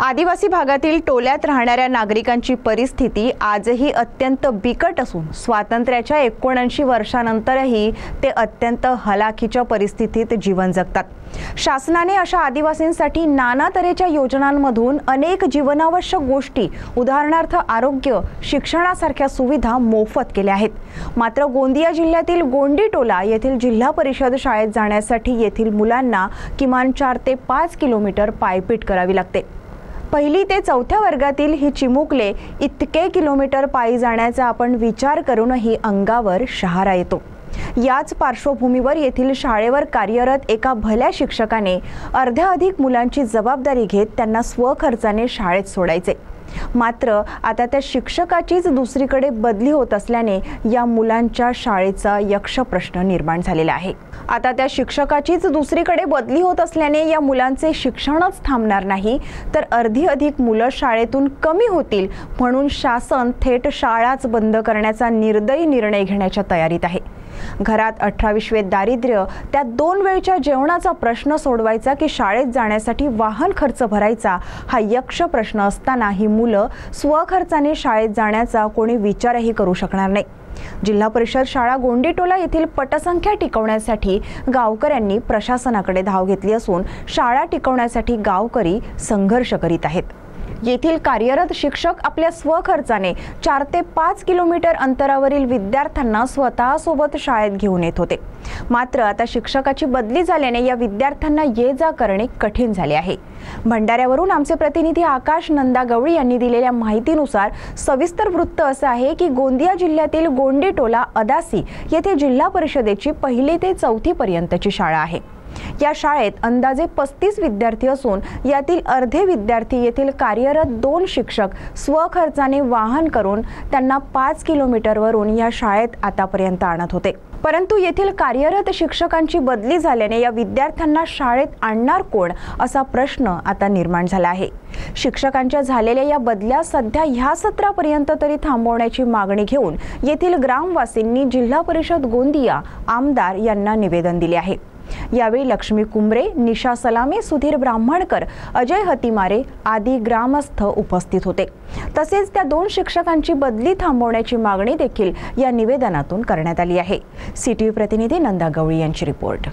आदिवासी भागातील टोल्यात राहणाऱ्या नागरिकांची परिस्थिती आजही अत्यंत बिकट असून स्वातंत्र्याच्या 79 वर्षांनंतरही ते अत्यंत हलाखीच्या परिस्थितीत जीवन जगतात। शासनाने अशा आदिवासींसाठी नाना तऱ्हेच्या योजनांमधून अनेक जीवनावश्यक गोष्टी उदाहरणार्थ आरोग्य, शिक्षणासारख्या सुविधा मोफत केल्या आहेत। मात्र गोंदिया जिल्ह्यातील गोंडी टोला येथील जिल्हा परिषद शाळेत जाण्यासाठी येथील मुलांना किमान 4 ते 5 किलोमीटर पायपीट करावी लागते। पहिली ते 4थ्या वर्गातील ही चिमुकले इतके किलोमीटर पायी जाण्याचा आपण विचार करूनही अंगावर शहारा येतो। याच पार्श्वभूमीवर येथील शाळेवर कार्यरत एका भल्या शिक्षकाने अर्ध्याधिक मुलांची जबाबदारी घेत त्यांना स्वखर्चाने शाळेत सोडायचे। मात्र आता त्या शिक्षकाचीच दुसरीकडे बदली होत असल्याने या मुलांच्या शाळेचा यक्ष प्रश्न निर्माण झालेला आहे। आता त्या शिक्षकाचीच दुसरीकडे बदली होत असल्याने या मुलांचे शिक्षणच थांबणार नाही तर अधिक मुलं शाळेतून कमी होतील म्हणून शासन थेट शाळाच बंद करण्याचा निर्दयी निर्णय घेण्याच्या तयारीत आहे। घरात 18-20 दारिद्र्य, त्यात 2 वेळच्या जेवणाचा प्रश्न सोडवायचा की शाळेत जाण्यासाठी वाहन खर्च भरायचा हा यक्ष प्रश्न असताना ही मुलं स्वखर्चाने शाळेत जाण्याचा कोणी विचारही करू शकणार नाही। जिल्हा परिषद शाळा गोंडी टोला येथील पटसंख्या टिकवण्यासाठी गावकऱ्यांनी प्रशासनाकडे धाव घेतली असून शाळा टिकवण्यासाठी गावकरी संघर्ष करीत आहेत। येथील कार्यरत शिक्षक आपल्या स्वखर्चाने 4 ते 5 किलोमीटर अंतरावरील विद्यार्थ्यांना स्वतः सोबत शाळेत घेऊन येत होते। मात्र आता शिक्षकाची बदली झाल्याने या विद्यार्थ्यांना ये-जा करणे कठीण झाले आहे। भंडाऱ्यावरून आमचे प्रतिनिधी आकाश नंदागवळी यांनी दिलेल्या माहितीनुसार सविस्तर वृत्त असे आहे की गोंदिया जिल्ह्यातील गोंडी टोला अदासी येथे जिल्हा परिषदेची 1ली ते 4थी पर्यंतची शाळा आहे। या शाळेत अंदाजे 35 विद्यार्थी असून यातील अर्धे विद्यार्थी येथील कार्यरत 2 शिक्षक स्वखर्चाने वाहन करून त्यांना 5 किलोमीटरवरून या शाळेत आतापर्यंत आणत होते। परंतु येथील कार्यरत शिक्षकांची बदली झाल्याने या विद्यार्थ्यांना शाळेत आणणार कोण असा प्रश्न आता निर्माण झाला आहे। शिक्षकांच्या झालेल्या या बदल्या सध्या ह्या सत्रापर्यंत तरी थांबवण्याची मागणी घेऊन येथील ग्रामवासींनी जिल्हा परिषद गोंदिया आमदार यांना निवेदन दिले आहे। यावेळी लक्ष्मी कुंबरे, निशा सलामे, सुधीर ब्राह्मणकर, अजय हतिमारे आदी ग्रामस्थ उपस्थित होते। तसेच त्या 2 शिक्षकांची बदली थांबवण्याची मागणी देखील या निवेदनातून करण्यात आली आहे। सीटीव्ही प्रतिनिधी नंदा गवळी यांची रिपोर्ट।